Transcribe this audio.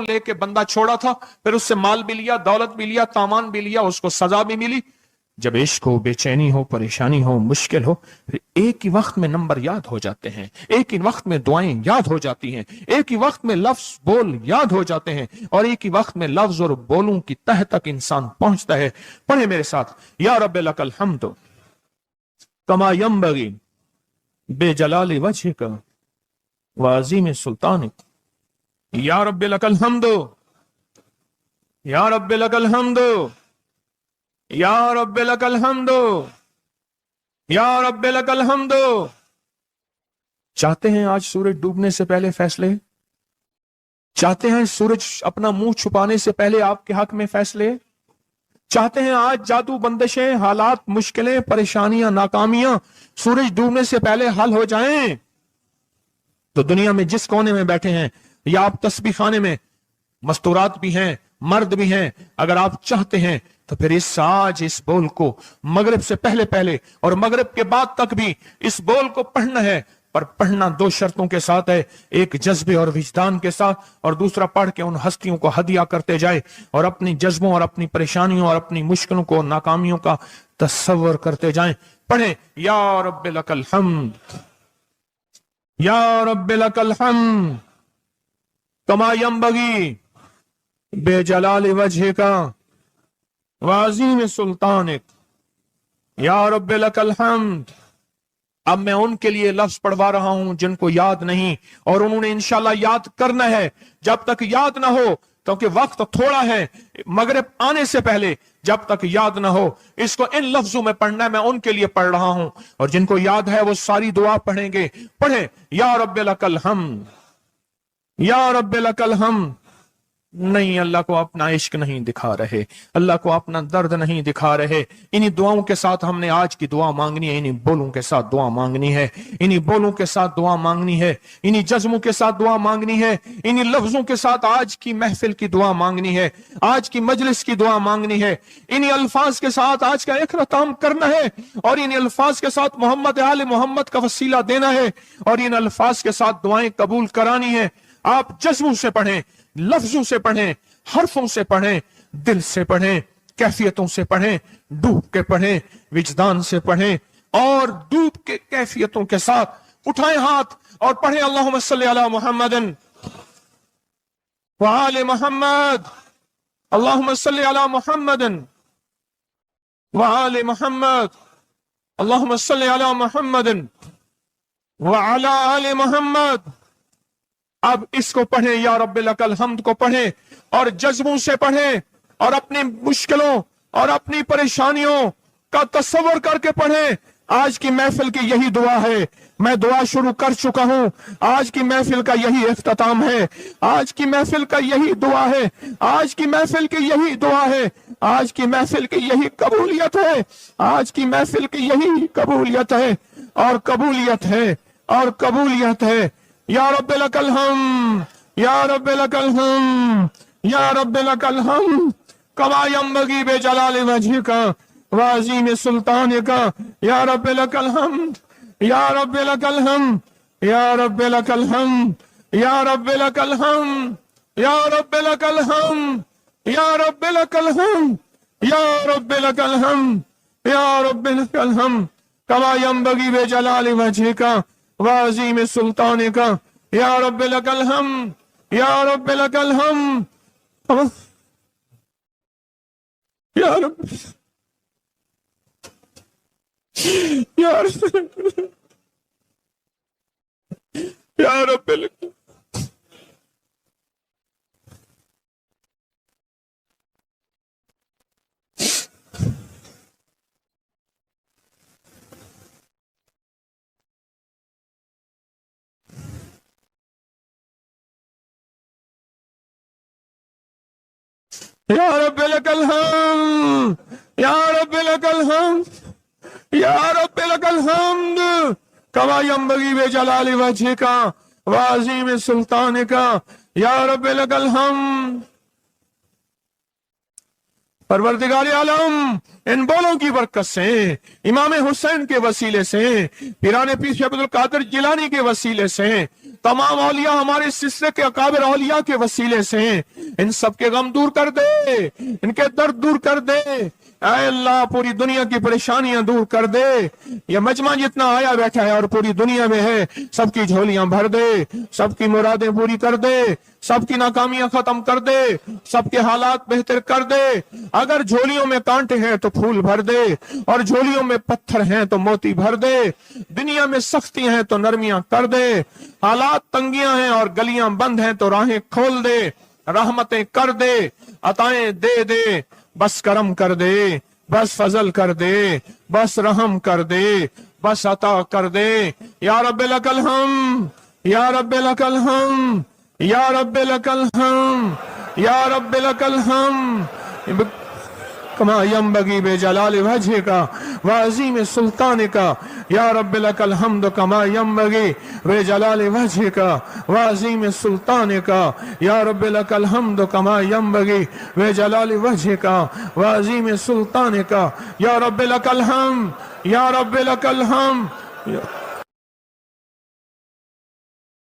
लेके बंदा छोड़ा था, फिर उससे माल भी लिया, दौलत भी लिया, सामान भी लिया, उसको सजा भी मिली। जब इश्क हो, बेचैनी हो, परेशानी हो, मुश्किल हो, फिर एक ही वक्त में नंबर याद हो जाते हैं, एक ही वक्त में दुआएं याद हो जाती हैं, एक ही वक्त में लफ्ज बोल याद हो जाते हैं, और एक ही वक्त में लफ्ज और बोलों की तह तक इंसान पहुंचता है। पढ़े मेरे साथ, या रब्बे लकल हम्द कमा यंबगी बेजलाल वजहिक व अज़ीम सुल्तानिक। या रब्बे लकल हम्द, या रब्बे लकल हम्द, या रब्बे लकल हम्द, या रब्बे लकल हम्द। चाहते हैं आज सूरज डूबने से पहले फैसले? चाहते हैं सूरज अपना मुंह छुपाने से पहले आपके हक में फैसले? चाहते हैं आज जादू, बंदिशें, हालात, मुश्किलें, परेशानियां, नाकामियां सूरज डूबने से पहले हल हो जाएं? तो दुनिया में जिस कोने में बैठे हैं, या आप तस्बीह खाने में, मस्तूरात भी हैं, मर्द भी हैं, अगर आप चाहते हैं तो फिर इस बोल को मगरिब से पहले पहले और मगरिब के बाद तक भी इस बोल को पढ़ना है। पर पढ़ना दो शर्तों के साथ है, एक जज्बे और विजदान के साथ, और दूसरा पढ़ के उन हस्तियों को हदिया करते जाए और अपनी जज्बों और अपनी परेशानियों और अपनी मुश्किलों को, नाकामियों का तस्वर करते जाएं। पढ़े, या रब्बे लकल हम्द, या रब्बे लकल हम्द कमा यंबगी बेजलाल वजहिका व अज़ीम सुल्तानिक। या रब्बे लकल हम्द। अब मैं उनके लिए लफ्ज पढ़वा रहा हूं जिनको याद नहीं, और उन्होंने इंशाल्लाह याद करना है। जब तक याद ना हो, क्योंकि वक्त थोड़ा है मगरिब आने से पहले, जब तक याद ना हो इसको इन लफ्जों में पढ़ना है। मैं उनके लिए पढ़ रहा हूं, और जिनको याद है वो सारी दुआ पढ़ेंगे। पढ़े, या रब्बे लकल हम्द, या रब्बे लकल हम्द। नहीं, अल्लाह को अपना इश्क नहीं दिखा रहे, अल्लाह को अपना दर्द नहीं दिखा रहे। इन्हीं दुआओं के साथ हमने आज की दुआ मांगनी है, इन्हीं बोलों के साथ दुआ मांगनी है, इन्हीं बोलों के साथ दुआ मांगनी है, इन्हीं जज्बों के साथ दुआ मांगनी है, इन्हीं लफ्जों के साथ आज की महफिल की दुआ मांगनी है, आज की मजलिस की दुआ मांगनी है। इन्हीं अल्फाज के साथ आज का इख्तिताम करना है, और इन्हीं अल्फाज के साथ मोहम्मद आले मोहम्मद का वसीला देना है, और इन अल्फाज के साथ दुआएं कबूल करानी है। आप जज्बों से पढ़ें, लफ्जों से पढ़ें, हरफों से पढ़ें, दिल से पढ़ें, कैफियतों से पढ़ें, डूब के पढ़ें, विजदान से पढ़ें, और डूब के कैफियतों के साथ उठाएं हाथ और पढ़ें, अल्लाहुम्मा सल्ली अला मुहम्मदिन व आले मुहम्मद, अल्लाहुम्मा सल्ली अला मुहम्मदिन व आले मुहम्मद, अल्लाहुम्मा सल्ली अला मुहम्मदिन व अला आले मुहम्मद। अब इसको पढ़ें, या रब्बिल लकल हम्द को पढ़ें, और जज्बों से पढ़ें, और अपनी मुश्किलों और अपनी परेशानियों का तस्वर करके पढ़ें। आज की महफिल की यही दुआ है, मैं दुआ शुरू कर चुका हूं, आज की महफिल का यही इख्तिताम है, आज की महफिल का यही दुआ है, आज की महफिल की यही दुआ है, आज की महफिल की यही कबूलियत है, आज की महफिल की यही कबूलियत है, और कबूलियत है, और कबूलियत है। या रब्बे लकल हम्द, या रब्बे लकल हम्द, या रब्बे लकल हम्द कमा यंबगी बेजलाल वजहिका व अज़ीम सुल्तानिका। या रब्बे लकल हम्द, या रब्बे लकल हम्द, या रब्बे लकल हम्द, या रब्बे लकल हम्द, या रब्बे लकल हम्द, या रब्बे लकल हम्द, या रब्बे लकल हम्द, या रब्बे लकल हम्द कमा यंबगी बेजलाल वजहिका व अज़ीम सुल्तानिका। या रब्बे लकल हम्द, या रब्बे लकल हम्द, या रब्बे, या रब्बे, या रब्बे लकल, या रब्बे लकल हम्द, या रब्बे लकल हम्द, या रब्बे लकल हम्द कमा यंबगी बेजलाल वजहिका व अज़ीम सुल्तानिका। या रब्बे लकल हम्द। परवरदिगार आलम, इन बोलों की बरकत से, इमाम हुसैन के वसीले से, पीराने पीर शेख अब्दुल कादिर जिलानी के वसीले से, तमाम औलिया हमारे सिलसिले के अकाबिर औलिया के वसीले से इन सब के गम दूर कर दे, इनके दर्द दूर कर दे। ऐ अल्लाह पूरी दुनिया की परेशानियां दूर कर दे। ये मजमा जितना आया बैठा है और पूरी दुनिया में है, सबकी झोलियां भर दे, सबकी मुरादें पूरी कर दे, सबकी नाकामियां खत्म कर दे, सबके हालात बेहतर कर दे। अगर झोलियों में कांटे हैं तो फूल भर दे, और झोलियों में पत्थर हैं तो मोती भर दे। दुनिया में सख्तियां हैं तो नरमियां कर दे, हालात तंगियां हैं और गलियां बंद हैं तो राहें खोल दे, रहमतें कर दे, अताएं दे दे, बस करम कर दे, बस फजल कर दे, बस रहम कर दे, बस अता कर दे। या रब्बे लकल हम, या रब्बे लकल हम, या रब्बे लकल हम, या रब्बे लकल हम, कमा यंबगी बेजलाल वजह का व अज़ीम सुल्तान का। या रब्बे लकल हम्द कमा यंबगी बेजलाल वजह का व अज़ीम सुल्तान का। या रब्बे लकल हम्द कमा यंबगी बेजलाल वजह का व अज़ीम सुल्तान का। या रब्बे लकल हम, या रब्बे लकल हम।